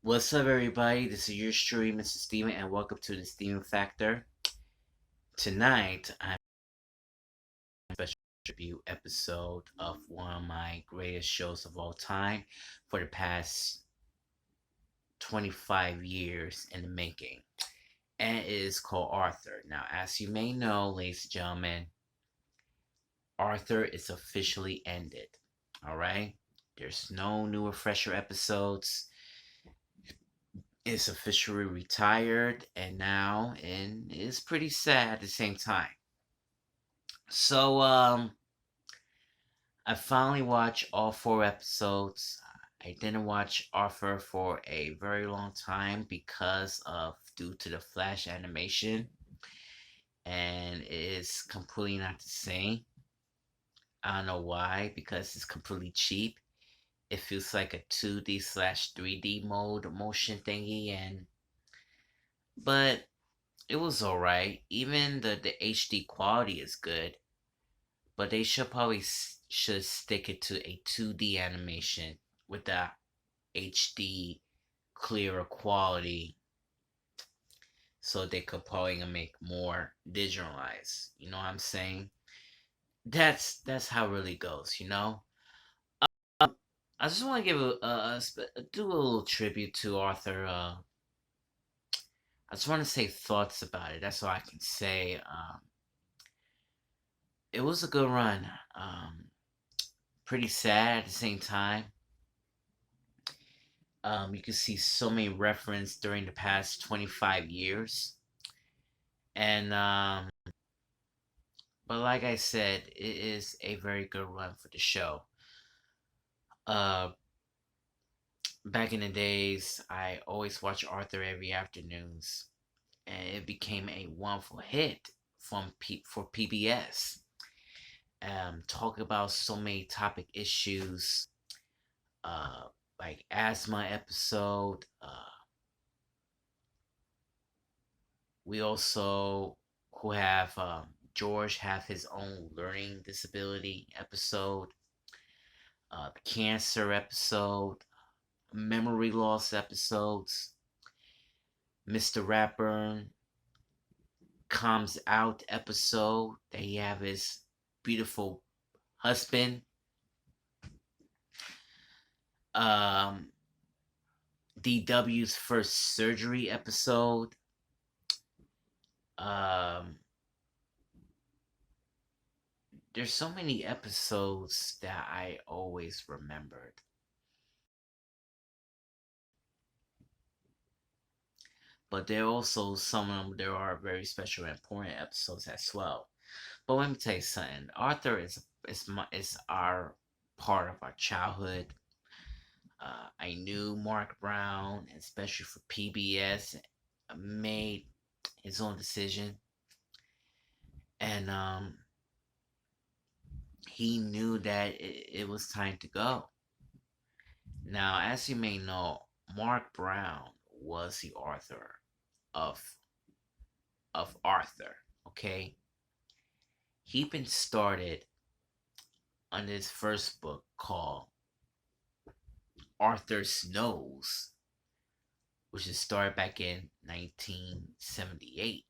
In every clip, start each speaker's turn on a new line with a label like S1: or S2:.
S1: What's up, everybody? This is your stream, Mr. Steven, and welcome to the Steven Factor. Tonight, I'm a special tribute episode of one of my greatest shows of all time for the past 25 years in the making, and it is called Arthur. Now, as you may know, ladies and gentlemen, Arthur is officially ended. All right? There's no new refresher episodes. Is officially retired and it's pretty sad at the same time. So I finally watched all four episodes. I didn't watch Arthur for a very long time because of due to the Flash animation, and it is completely not the same. I don't know why, because it's completely cheap. It feels like a 2D slash 3D mode motion thingy, and but it was alright. Even the HD quality is good, but they should probably should stick it to a 2D animation with the HD clearer quality, so they could probably make more digitalized. You know what I'm saying? That's how it really goes. I just want to give do a little tribute to Arthur. I just want to say thoughts about it. That's all I can say. It was a good run. Pretty sad at the same time. You can see so many references during the past 25 years. And, but like I said, it is a very good run for the show. Uh, Back in the days, I always watched Arthur every afternoons, and it became a wonderful hit for PBS. Talk about so many topic issues, uh, like asthma episode. We also who have George have his own learning disability episode, cancer episode, memory loss episodes. Mr. Rapburn comes out episode that he have his beautiful husband. Um, DW's first surgery episode. Um, there's so many episodes that I always remembered. But there are also some of them, there are very special and important episodes as well. But let me tell you something. Arthur is our part of our childhood. I knew Mark Brown, especially for PBS, made his own decision, and he knew that it was time to go. Now, as you may know, Mark Brown was the author of Arthur. Okay, he been started on his first book called Arthur Snows, which is started back in 1978.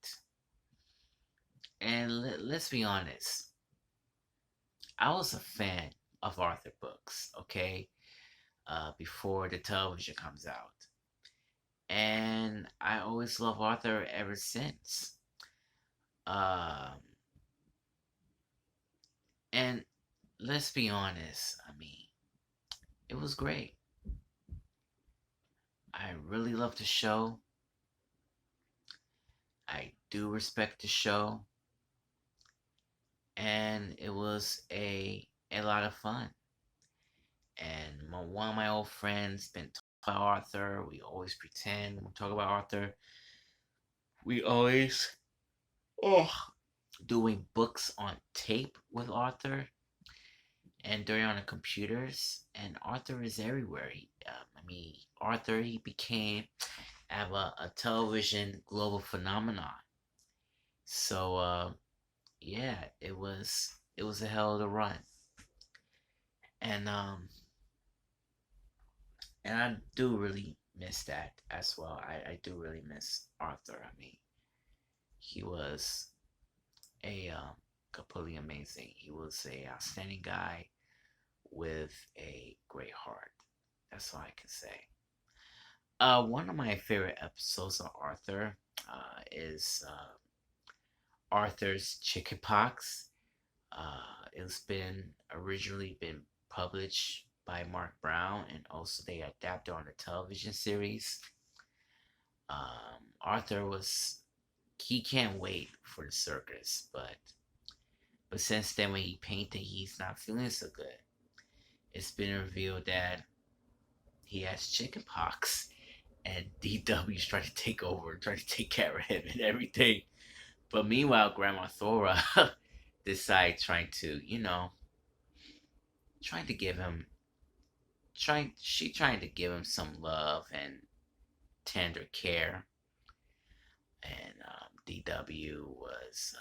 S1: And let's be honest, I was a fan of Arthur books, okay, before the television comes out. And I always love Arthur ever since. Um, and let's be honest, I mean, it was great. I really love the show. I do respect the show. And it was a lot of fun. And one of my old friends been talking about Arthur. We always pretend when we talk about Arthur. We always oh doing books on tape with Arthur, and they're on the computers. And Arthur is everywhere. Arthur he became have a television global phenomenon. So yeah, it was a hell of a run, and and I do really miss that as well. I do really miss Arthur. I mean, he was a completely amazing. He was a outstanding guy with a great heart. That's all I can say. One of my favorite episodes of Arthur is Arthur's Chickenpox. It's been originally been published by Mark Brown, and also they adapted on a television series. Arthur was he can't wait for the circus, but since then when he painted, he's not feeling so good. It's been revealed that he has chickenpox, and DW's trying to take over, trying to take care of him and everything. But meanwhile, Grandma Thora decides trying to give him trying to give him some love and tender care, and DW was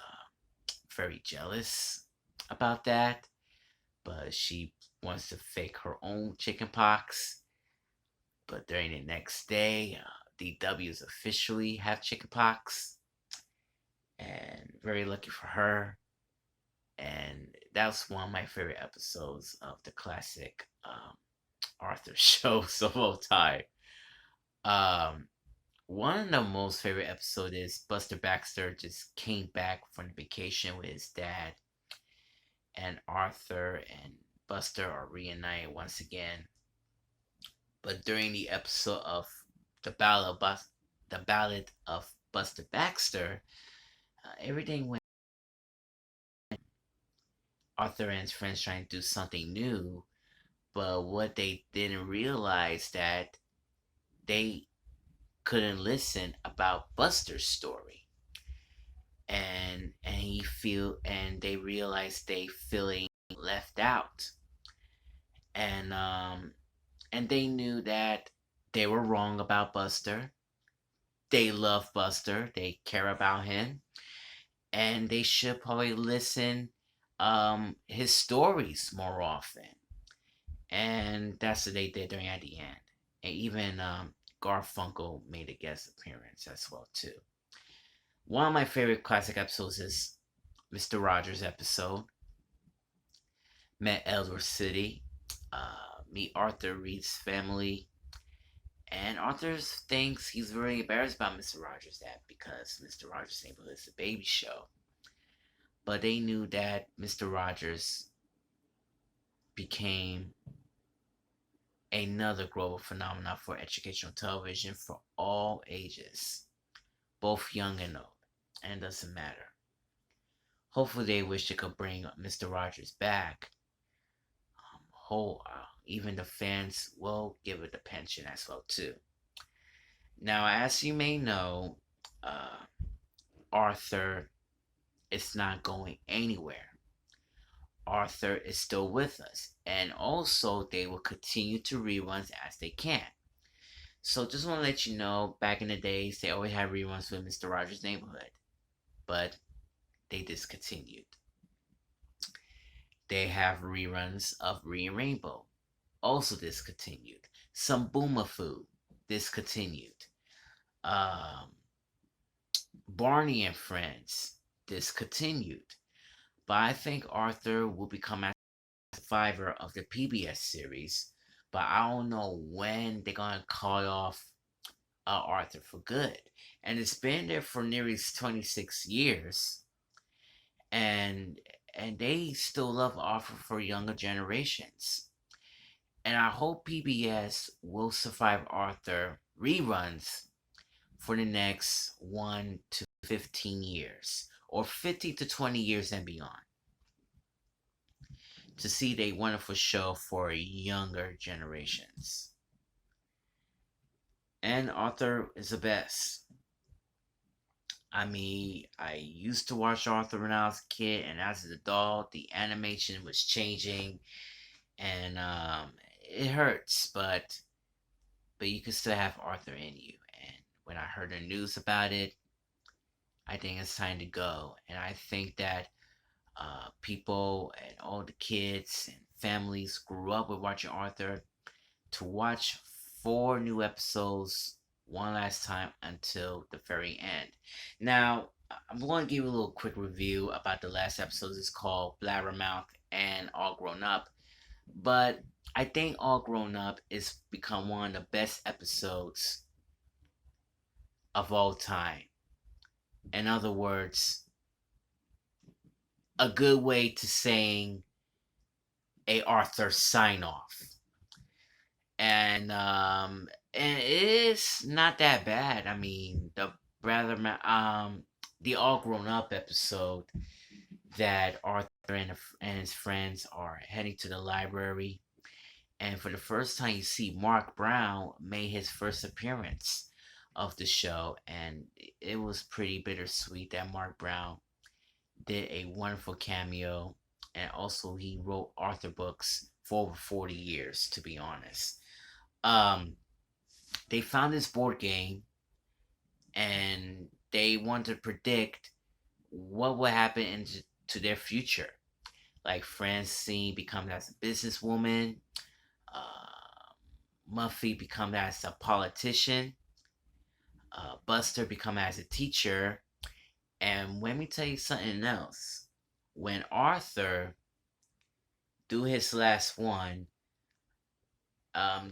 S1: very jealous about that, but she wants to fake her own chickenpox. But during the next day, DW's officially have chickenpox, and very lucky for her. And that's one of my favorite episodes of the classic Arthur shows of all time. Um, One of the most favorite episodes is Buster Baxter just came back from vacation with his dad, and Arthur and Buster are reunited once again. But during the episode of the Ballad of Buster Baxter, everything went. Arthur and his friends trying to do something new, but what they didn't realize that they couldn't listen about Buster's story, and they realized they feeling left out, and they knew that they were wrong about Buster. They love Buster. They care about him, and they should probably listen his stories more often. And that's what they did during at the end. And even Garfunkel made a guest appearance as well too. One of my favorite classic episodes is Mr. Rogers episode. Met Elder City. Meet Arthur Reed's family. And Arthur thinks he's very embarrassed about Mr. Rogers' that because Mr. Rogers' neighborhood is a baby show. But they knew that Mr. Rogers became another global phenomenon for educational television for all ages, both young and old, and it doesn't matter. Hopefully, they wish they could bring Mr. Rogers back. Even the fans will give it a pension as well too. Now, as you may know, Arthur is not going anywhere. Arthur is still with us, and also they will continue to reruns as they can. So just want to let you know, back in the days, they always had reruns with Mr. Rogers' Neighborhood, but they discontinued. They have reruns of Green Rainbow, also discontinued. Some Boomer Food, discontinued. Um, Barney and Friends, discontinued. But I think Arthur will become a survivor of the PBS series. But I don't know when they're gonna call off Arthur for good. And it's been there for nearly 26 years, and they still love Arthur for younger generations. And I hope PBS will survive Arthur reruns for the next 1 to 15 years, or 50 to 20 years and beyond, to see the wonderful show for younger generations. And Arthur is the best. I mean, I used to watch Arthur when I was a kid, and as an adult, the animation was changing, and it hurts, but you can still have Arthur in you. And when I heard the news about it, I think it's time to go. And I think that people and all the kids and families grew up with watching Arthur to watch 4 new episodes one last time until the very end. Now, I'm going to give you a little quick review about the last episode. It's called Blabbermouth and All Grown Up. But I think All Grown Up is become one of the best episodes of all time. In other words, a good way to saying a Arthur sign off. And it is not that bad. I mean, the All Grown Up episode that Arthur and his friends are heading to the library, and for the first time you see Mark Brown made his first appearance of the show, and it was pretty bittersweet that Mark Brown did a wonderful cameo, and also he wrote Arthur books for over 40 years, to be honest. They found this board game, and they wanted to predict what would happen into their future. Like Francine becomes as a businesswoman, Muffy becomes as a politician, Buster becomes as a teacher, and let me tell you something else. When Arthur do his last one,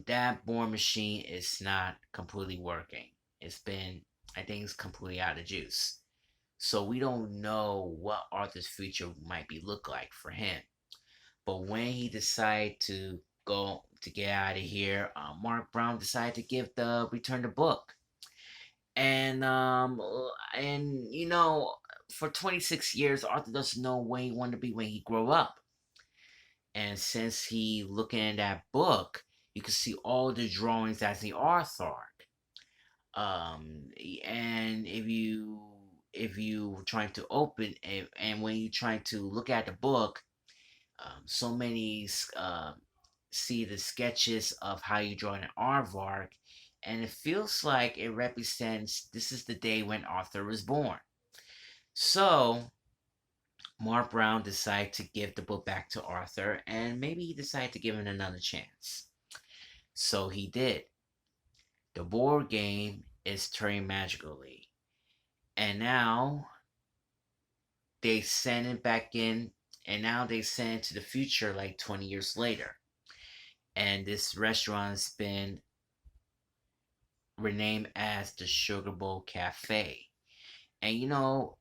S1: that board machine is not completely working. I think it's completely out of juice. So we don't know what Arthur's future might be look like for him. But when he decided to get out of here, Mark Brown decided to return the book, and for 26 years, Arthur doesn't know where he wanted to be when he grow up. And since he looking at that book, you can see all the drawings as the Arthur. And if you trying to open it, and when you trying to look at the book, so many see the sketches of how you draw an aardvark, and it feels like it represents this is the day when Arthur was born. So Mark Brown decided to give the book back to Arthur, and maybe he decided to give him another chance. So he did. The board game is turning magically, and now they send it back in, and now they send it to the future like 20 years later. And this restaurant's been renamed as the Sugar Bowl Cafe. And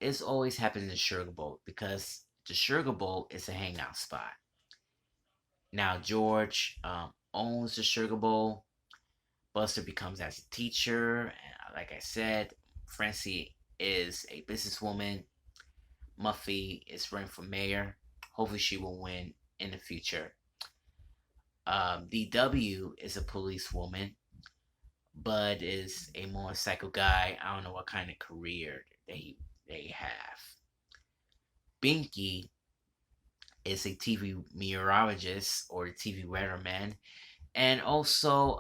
S1: it's always happened in the Sugar Bowl because the Sugar Bowl is a hangout spot. Now George owns the Sugar Bowl. Buster becomes as a teacher, and like I said, Francie is a businesswoman. Muffy is running for mayor. Hopefully, she will win in the future. DW is a policewoman. Bud is a motorcycle guy. I don't know what kind of career they have. Binky is a TV meteorologist or a TV weatherman, and also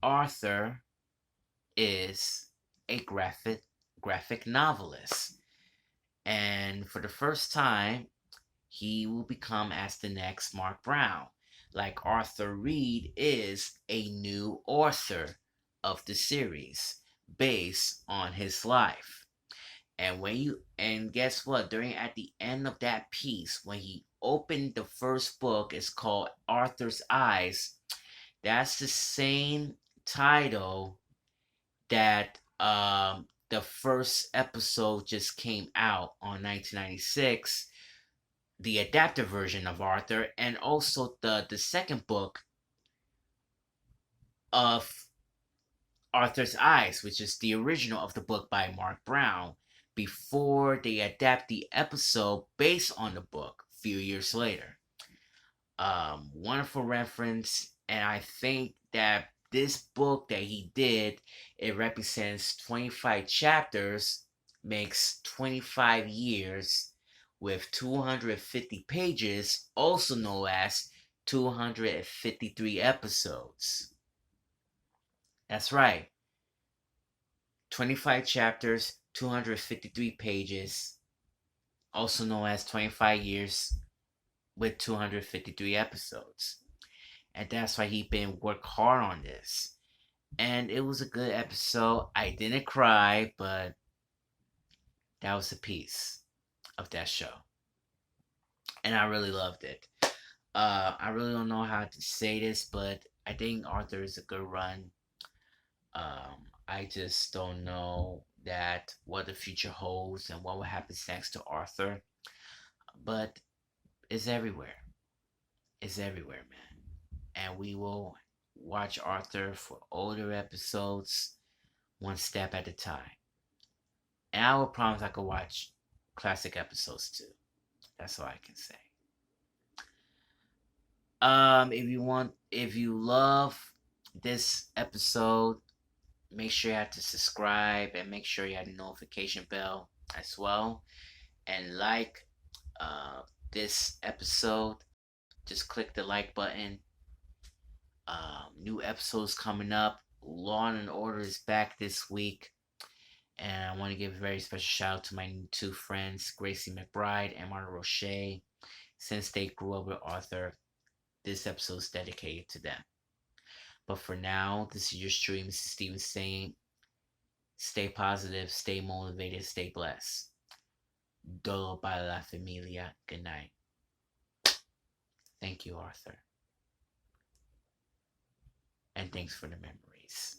S1: Arthur is a graphic novelist, and for the first time, he will become as the next Mark Brown. Like Arthur Reed is a new author of the series based on his life. And guess what? At the end of that piece, when he opened the first book, it's called Arthur's Eyes. That's the same title that the first episode just came out on 1996, the adapted version of Arthur, and also the second book of Arthur's Eyes, which is the original of the book by Mark Brown, before they adapt the episode based on the book a few years later. Wonderful reference, and I think that this book that he did, it represents 25 chapters, makes 25 years with 250 pages, also known as 253 episodes. That's right. 25 chapters, 253 pages, also known as 25 years with 253 episodes. and that's why he been work hard on this. And it was a good episode. I didn't cry, but that was a piece of that show, and I really loved it. I really don't know how to say this, but I think Arthur is a good run. I just don't know that what the future holds and what will happen next to Arthur, but it's everywhere. It's everywhere, man. And we will watch Arthur for older episodes, one step at a time. And I will promise I could watch classic episodes too. That's all I can say. If you love this episode, make sure you have to subscribe and make sure you have the notification bell as well. And like uh, this episode, just click the like button. New episodes coming up. Law and Order is back this week. And I want to give a very special shout out to my two friends, Gracie McBride and Marta Roche. Since they grew up with Arthur, this episode is dedicated to them. But for now, this is your stream. This is Steven saying, stay positive, stay motivated, stay blessed. Dolo para la familia. Good night. Thank you, Arthur. And thanks for the memories.